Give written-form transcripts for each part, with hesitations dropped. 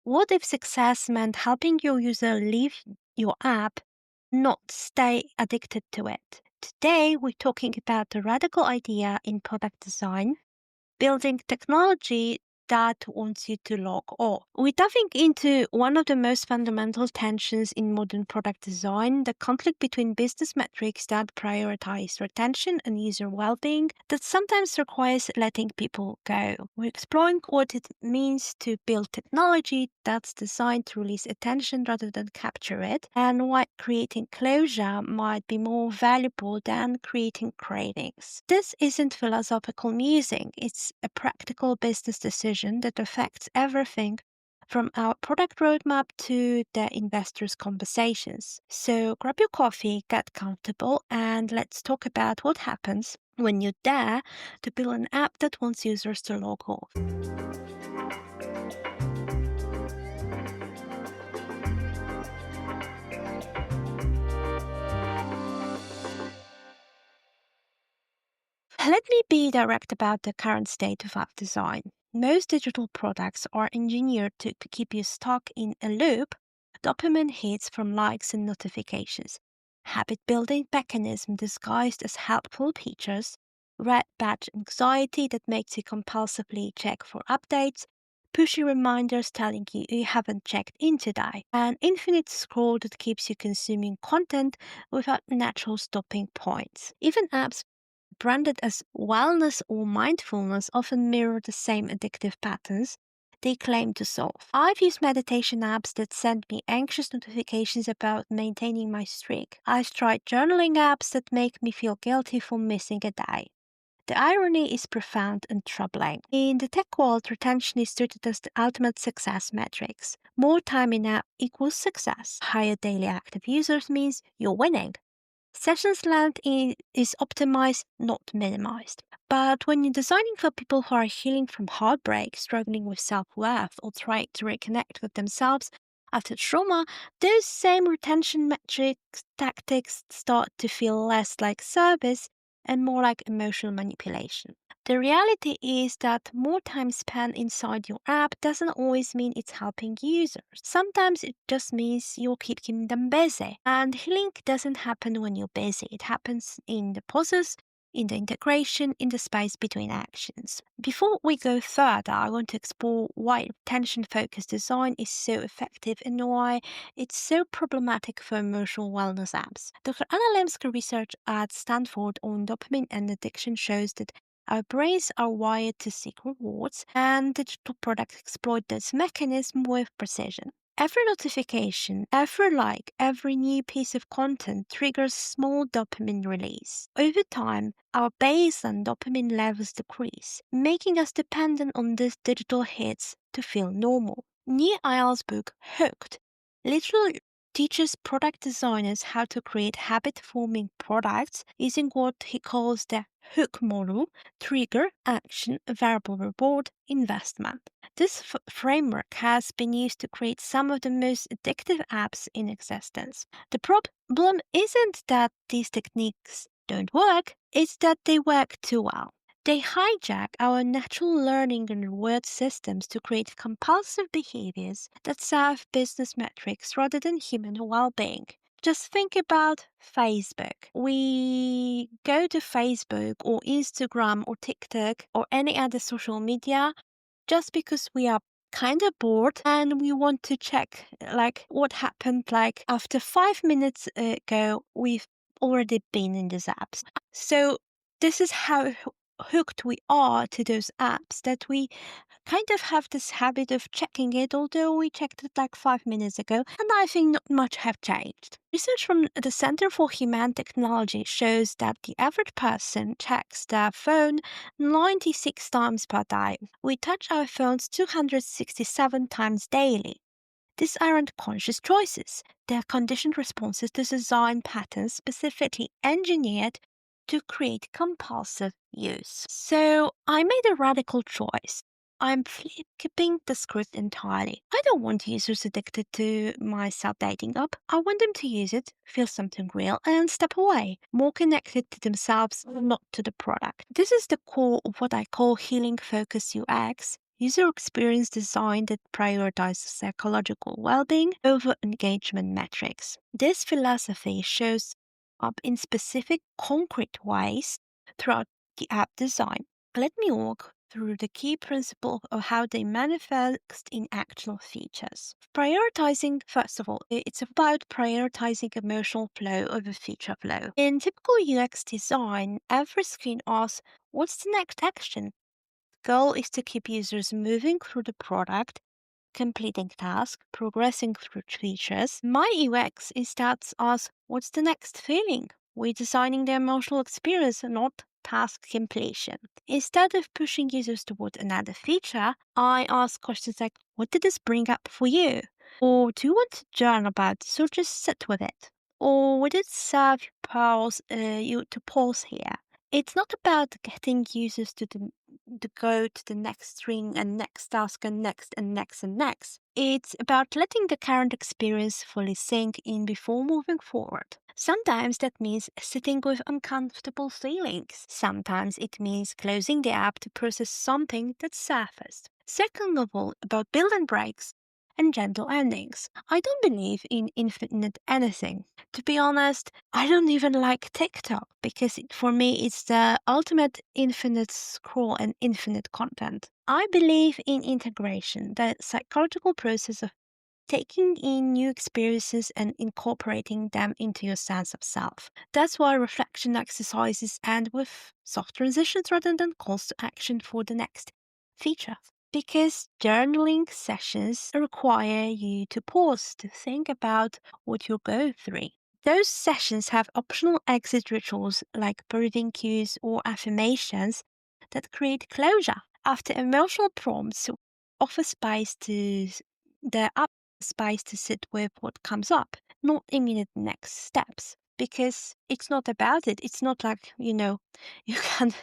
What if success meant helping your user leave your app, not stay addicted to it? Today, we're talking about the radical idea in product design, building technology that wants you to log off. We're diving into one of the most fundamental tensions in modern product design, the conflict between business metrics that prioritize retention and user well-being that sometimes requires letting people go. We're exploring what it means to build technology that's designed to release attention rather than capture it, and why creating closure might be more valuable than creating cravings. This isn't philosophical musing, it's a practical business decision that affects everything from our product roadmap to the investors' conversations. So grab your coffee, get comfortable, and let's talk about what happens when you dare to build an app that wants users to log off. Let me be direct about the current state of app design. Most digital products are engineered to keep you stuck in a loop, dopamine hits from likes and notifications, habit building mechanism disguised as helpful features, red badge anxiety that makes you compulsively check for updates, pushy reminders telling you you haven't checked in today, and infinite scroll that keeps you consuming content without natural stopping points. Even apps branded as wellness or mindfulness often mirror the same addictive patterns they claim to solve. I've used meditation apps that send me anxious notifications about maintaining my streak. I've tried journaling apps that make me feel guilty for missing a day. The irony is profound and troubling. In the tech world, retention is treated as the ultimate success metrics. More time in app equals success. Higher daily active users means you're winning. Sessions length is optimized, not minimized. But when you're designing for people who are healing from heartbreak, struggling with self-worth, or trying to reconnect with themselves after trauma, those same retention metrics tactics start to feel less like service and more like emotional manipulation. The reality is that more time spent inside your app doesn't always mean it's helping users. Sometimes it just means you're keeping them busy. And healing doesn't happen when you're busy. It happens in the pauses, in the integration, in the space between actions. Before we go further, I want to explore why attention-focused design is so effective and why it's so problematic for emotional wellness apps. Dr. Anna Lemsky research at Stanford on dopamine and addiction shows that our brains are wired to seek rewards, and digital products exploit this mechanism with precision. Every notification, every like, every new piece of content triggers small dopamine release. Over time, our baseline dopamine levels decrease, making us dependent on these digital hits to feel normal. Neil Eyle's book, Hooked, literally teaches product designers how to create habit-forming products using what he calls the hook model: trigger, action, variable reward, investment. This framework has been used to create some of the most addictive apps in existence. The problem isn't that these techniques don't work, it's that they work too well. They hijack our natural learning and reward systems to create compulsive behaviors that serve business metrics rather than human well-being. Just think about Facebook. We go to Facebook or Instagram or TikTok or any other social media just because we are kind of bored and we want to check what happened after 5 minutes ago. We've already been in these apps. So this is how hooked we are to those apps that we kind of have this habit of checking it, although we checked it 5 minutes ago, and I think not much have changed. Research from the Center for Humane Technology shows that the average person checks their phone 96 times per day. We touch our phones 267 times daily. These aren't conscious choices. They're conditioned responses to design patterns specifically engineered to create compulsive use. So I made a radical choice. I'm flipping the script entirely. I don't want users addicted to my self-dating app. I want them to use it, feel something real, and step away, more connected to themselves, not to the product. This is the core of what I call healing focus UX. user experience design that prioritizes psychological well-being over engagement metrics. This philosophy shows up in specific concrete ways throughout the app design. Let me walk through the key principles of how they manifest in actual features. Prioritizing, first of all, it's about prioritizing emotional flow over feature flow. In typical UX design, every screen asks, what's the next action? The goal is to keep users moving through the product, completing tasks, progressing through features. My UX instead asks, what's the next feeling? We're designing the emotional experience, not task completion. Instead of pushing users toward another feature, I ask questions like, what did this bring up for you? Or do you want to journal about this or just sit with it? Or would it serve you to pause here? It's not about getting users to go to the next string and next task and next and next and next. It's about letting the current experience fully sink in before moving forward. Sometimes that means sitting with uncomfortable feelings. Sometimes it means closing the app to process something that surfaced. Second of all, about building breaks and gentle endings. I don't believe in infinite anything. To be honest, I don't even like TikTok because for me it's the ultimate infinite scroll and infinite content. I believe in integration, the psychological process of taking in new experiences and incorporating them into your sense of self. That's why reflection exercises end with soft transitions rather than calls to action for the next feature. Because journaling sessions require you to pause to think about what you're going through. Those sessions have optional exit rituals like breathing cues or affirmations that create closure. After emotional prompts, offer space to the up space to sit with what comes up, not immediate next steps. Because it's not about it. It's not like, you can,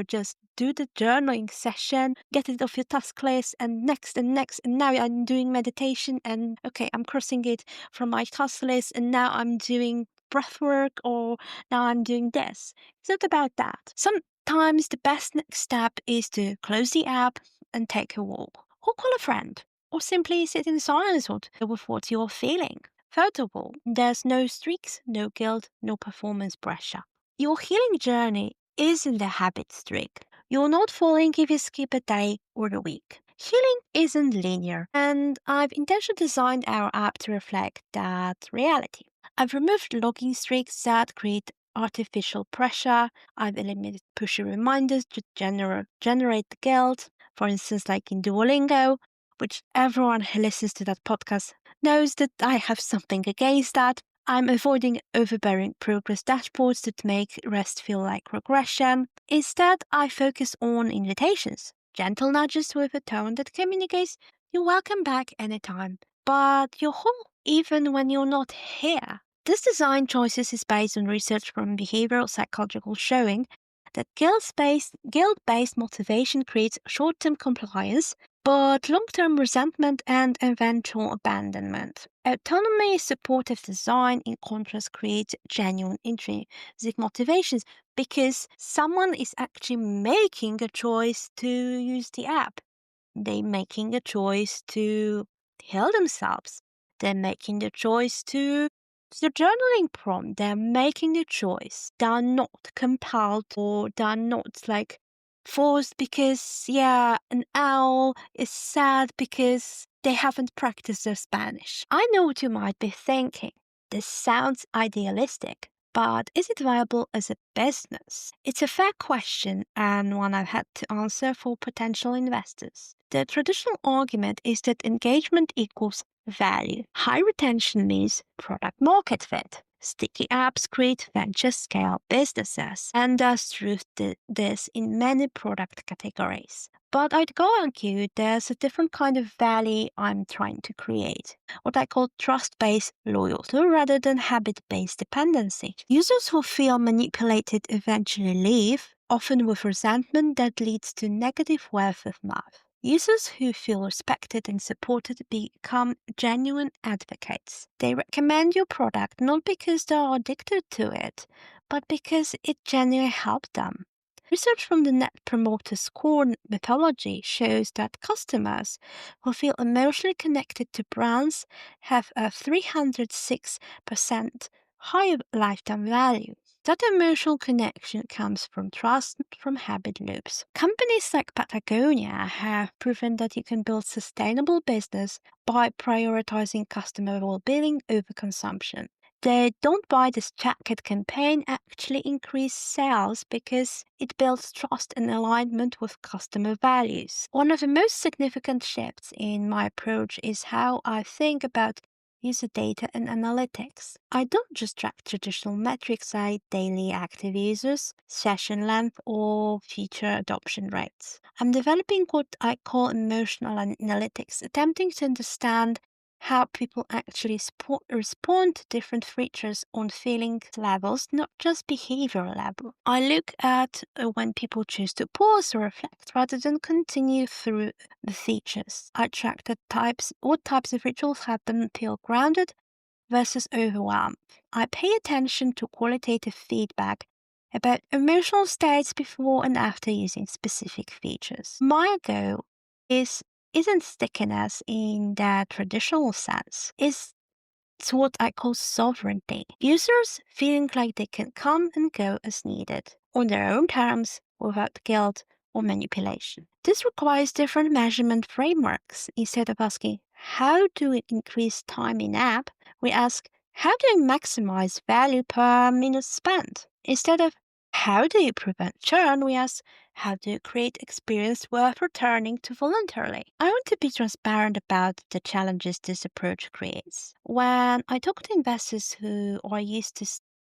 just do the journaling session, get it off your task list, and next and next. And now I'm doing meditation, and okay, I'm crossing it from my task list, and now I'm doing breath work, or now I'm doing this. It's not about that. Sometimes the best next step is to close the app and take a walk, or call a friend, or simply sit in silence with what you're feeling. Third of all, there's no streaks, no guilt, no performance pressure. Your healing journey isn't a habit streak. You're not falling if you skip a day or a week. Healing isn't linear, and I've intentionally designed our app to reflect that reality. I've removed logging streaks that create artificial pressure. I've eliminated pushy reminders to generate the guilt. For instance, like in Duolingo, which everyone who listens to that podcast knows that I have something against that. I'm avoiding overbearing progress dashboards that make rest feel like regression. Instead, I focus on invitations, gentle nudges with a tone that communicates you're welcome back anytime, but you're whole even when you're not here. This design choices is based on research from behavioral psychological showing that guilt-based motivation creates short-term compliance, but long-term resentment and eventual abandonment. Autonomy supportive design, in contrast, creates genuine intrinsic motivations because someone is actually making a choice to use the app. They're making a choice to heal themselves. They're making the choice to the journaling prompt. They're making a choice. They're not compelled or they're not like forced because, an owl is sad because they haven't practiced their Spanish. I know what you might be thinking. This sounds idealistic, but is it viable as a business? It's a fair question and one I've had to answer for potential investors. The traditional argument is that engagement equals value. High retention means product market fit. Sticky apps create venture scale businesses, and there's truth to this in many product categories. But I'd go argue there's a different kind of value I'm trying to create, what I call trust-based loyalty rather than habit-based dependency. Users who feel manipulated eventually leave, often with resentment that leads to negative word of mouth. Users who feel respected and supported become genuine advocates. They recommend your product not because they are addicted to it, but because it genuinely helped them. Research from the Net Promoter Score methodology shows that customers who feel emotionally connected to brands have a 306% higher lifetime value. That emotional connection comes from trust, not from habit loops. Companies like Patagonia have proven that you can build sustainable business by prioritizing customer well-being over consumption. The Don't Buy This Jacket campaign actually increased sales because it builds trust and alignment with customer values. One of the most significant shifts in my approach is how I think about user data and analytics. I don't just track traditional metrics like daily active users, session length, or feature adoption rates. I'm developing what I call emotional analytics, attempting to understand how people actually respond to different features on feeling levels, not just behavioral level. I look at when people choose to pause or reflect rather than continue through the features. I track what types of rituals help them feel grounded versus overwhelmed. I pay attention to qualitative feedback about emotional states before and after using specific features. My goal is isn't stickiness in the traditional sense. It's what I call sovereignty. Users feeling like they can come and go as needed, on their own terms, without guilt or manipulation. This requires different measurement frameworks. Instead of asking, how do we increase time in app? We ask, how do we maximize value per minute spent? Instead of, how do you prevent churn? We ask, how do you create experience worth returning to voluntarily? I want to be transparent about the challenges this approach creates. When I talk to investors who are used to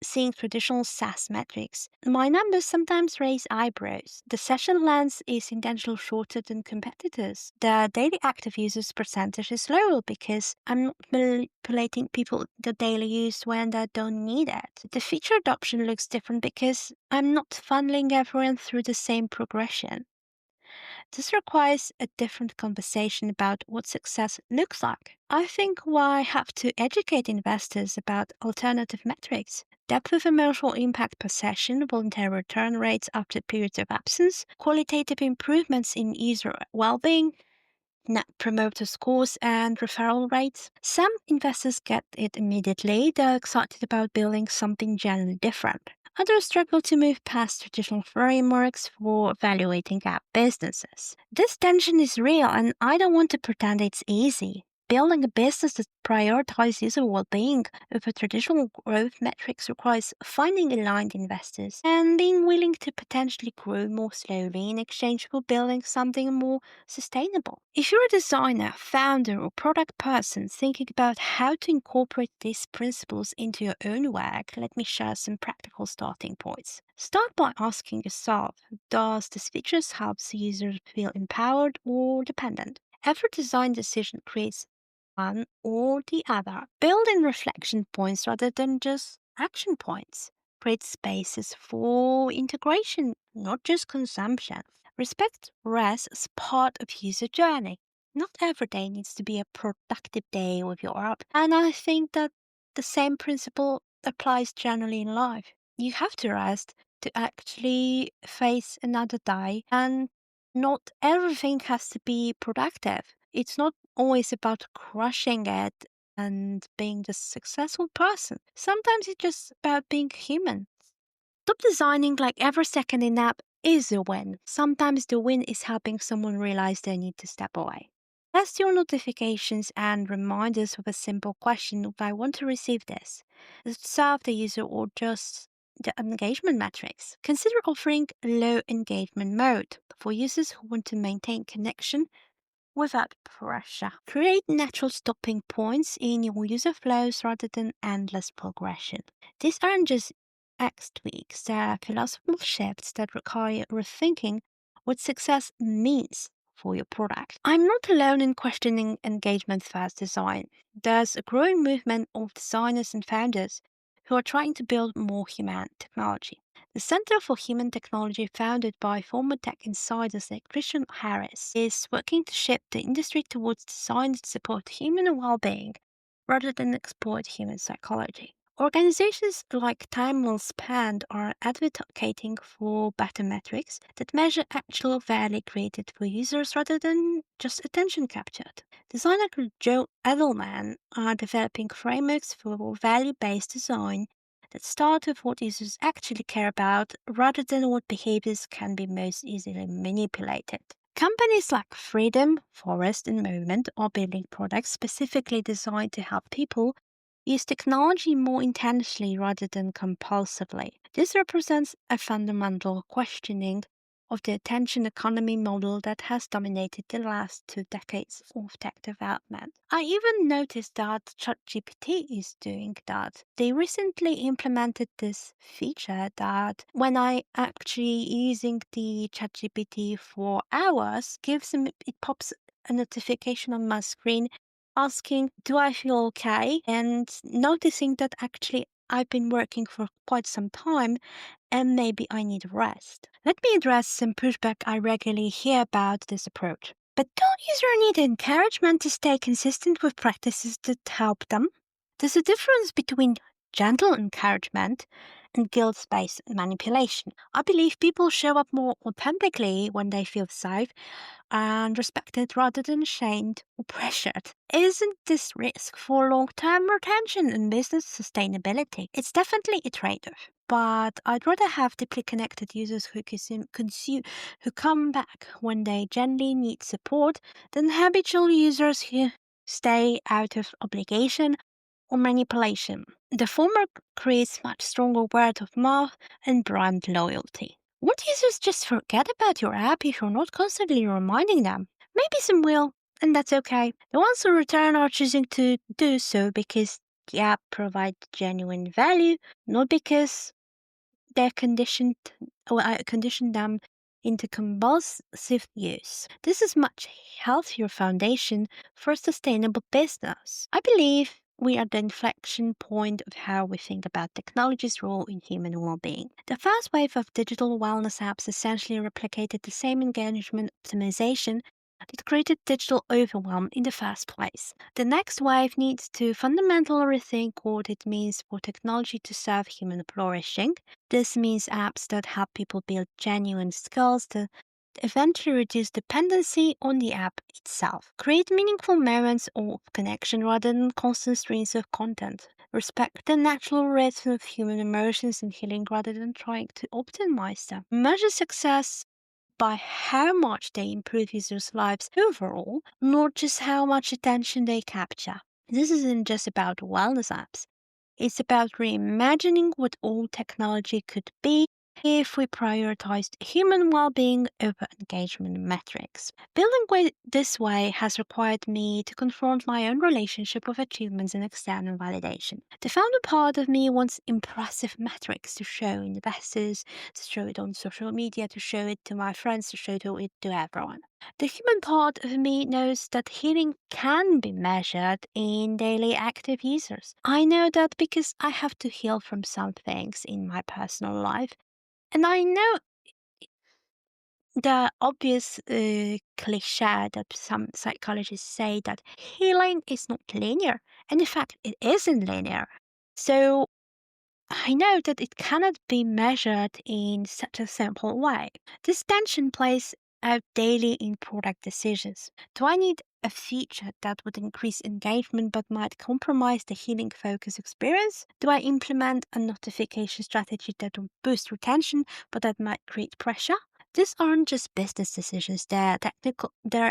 seeing traditional SaaS metrics, my numbers sometimes raise eyebrows. The session length is intentionally shorter than competitors. The daily active users percentage is lower because I'm not manipulating people the daily use when they don't need it. The feature adoption looks different because I'm not funneling everyone through the same progression. This requires a different conversation about what success looks like. I think I have to educate investors about alternative metrics, depth of emotional impact per session, voluntary return rates after periods of absence, qualitative improvements in user well-being, Net Promoter Scores, and referral rates. Some investors get it immediately. They're excited about building something genuinely different. Others struggle to move past traditional frameworks for evaluating app businesses. This tension is real, and I don't want to pretend it's easy. Building a business that prioritizes user well-being over traditional growth metrics requires finding aligned investors and being willing to potentially grow more slowly in exchange for building something more sustainable. If you're a designer, founder, or product person thinking about how to incorporate these principles into your own work, let me share some practical starting points. Start by asking yourself, does this feature help the user feel empowered or dependent? Every design decision creates one or the other. Build in reflection points rather than just action points. Create spaces for integration, not just consumption. Respect rest as part of user journey. Not every day needs to be a productive day with your app. And I think that the same principle applies generally in life. You have to rest to actually face another day, and not everything has to be productive. It's not always about crushing it and being the successful person. Sometimes it's just about being human. Stop designing like every second in app is a win. Sometimes the win is helping someone realize they need to step away. Test your notifications and reminders with a simple question: if I want to receive this, does it serve the user or just the engagement metrics? Consider offering low engagement mode for users who want to maintain connection without pressure. Create natural stopping points in your user flows rather than endless progression. These aren't just X tweaks, they're philosophical shifts that require rethinking what success means for your product. I'm not alone in questioning engagement first design. There's a growing movement of designers and founders who are trying to build more human technology. The Center for Human Technology, founded by former tech insiders like Christian Harris, is working to shift the industry towards design that support human well-being rather than exploit human psychology. Organizations like Time Well Spent are advocating for better metrics that measure actual value created for users rather than just attention captured. Designer Joe Edelman are developing frameworks for value-based design that start with what users actually care about rather than what behaviors can be most easily manipulated. Companies like Freedom, Forest, and Movement are building products specifically designed to help people use technology more intentionally rather than compulsively. This represents a fundamental questioning of the attention economy model that has dominated the last 2 decades of tech development. I even noticed that ChatGPT is doing that. They recently implemented this feature that when I actually using the ChatGPT for hours, it pops a notification on my screen asking, do I feel okay? And noticing that actually I've been working for quite some time and maybe I need rest. Let me address some pushback I regularly hear about this approach. But don't users need encouragement to stay consistent with practices that help them? There's a difference between gentle encouragement and guilt-based manipulation. I believe people show up more authentically when they feel safe and respected rather than shamed or pressured. Isn't this risk for long-term retention and business sustainability? It's definitely a trade-off. But I'd rather have deeply connected users who come back when they genuinely need support than habitual users who stay out of obligation or manipulation. The former creates much stronger word of mouth and brand loyalty. Won't users just forget about your app if you're not constantly reminding them? Maybe some will, and that's okay. The ones who return are choosing to do so because the app provides genuine value, not because they're conditioned them into compulsive use. This is much healthier foundation for sustainable business. I believe we are at the inflection point of how we think about technology's role in human well-being. The first wave of digital wellness apps essentially replicated the same engagement optimization that created digital overwhelm in the first place. The next wave needs to fundamentally rethink what it means for technology to serve human flourishing. This means apps that help people build genuine skills that eventually reduce dependency on the app itself. Create meaningful moments of connection rather than constant streams of content. Respect the natural rhythm of human emotions and healing rather than trying to optimize them. Measure success by how much they improve users' lives overall, not just how much attention they capture. This isn't just about wellness apps. It's about reimagining what all technology could be if we prioritized human well-being over engagement metrics. This way has required me to confront my own relationship with achievements and external validation. The founder part of me wants impressive metrics to show investors, to show it on social media, to show it to my friends, to show it to everyone. The human part of me knows that healing can be measured in daily active users. I know that because I have to heal from some things in my personal life. And I know the obvious cliche that some psychologists say that healing is not linear. And in fact, it isn't linear. So I know that it cannot be measured in such a simple way. This tension plays out daily in product decisions. Do I need a feature that would increase engagement but might compromise the healing focus experience? Do I implement a notification strategy that will boost retention but that might create pressure? These aren't just business decisions, they're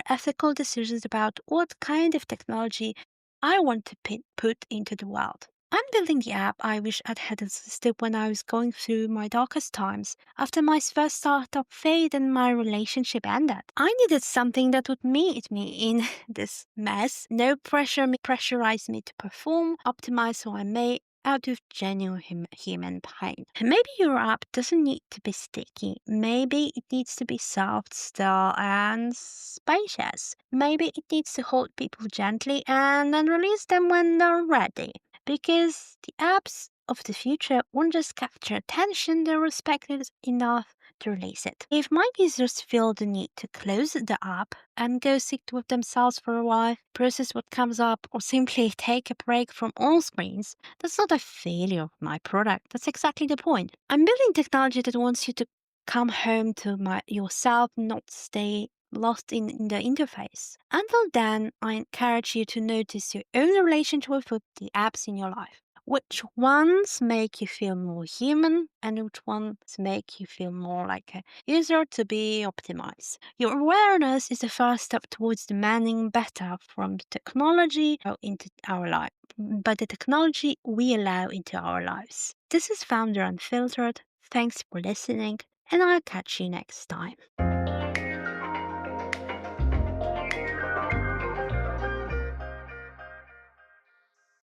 ethical decisions about what kind of technology I want to put into the world. I'm building the app I wish I'd had existed when I was going through my darkest times. After my first startup failed and my relationship ended, I needed something that would meet me in this mess. No pressurize me to perform, optimize who I may, out of genuine human pain. And maybe your app doesn't need to be sticky. Maybe it needs to be soft, still, and spacious. Maybe it needs to hold people gently and then release them when they're ready. Because the apps of the future won't just capture attention, they're respected enough to release it. If my users feel the need to close the app and go sit with themselves for a while, process what comes up, or simply take a break from all screens, that's not a failure of my product. That's exactly the point. I'm building technology that wants you to come home to yourself, not stay lost in the interface. Until then, I encourage you to notice your own relationship with the apps in your life. Which ones make you feel more human and which ones make you feel more like a user to be optimized. Your awareness is the first step towards demanding better from the technology into our life, but the technology we allow into our lives. This is Founder Unfiltered. Thanks for listening, and I'll catch you next time.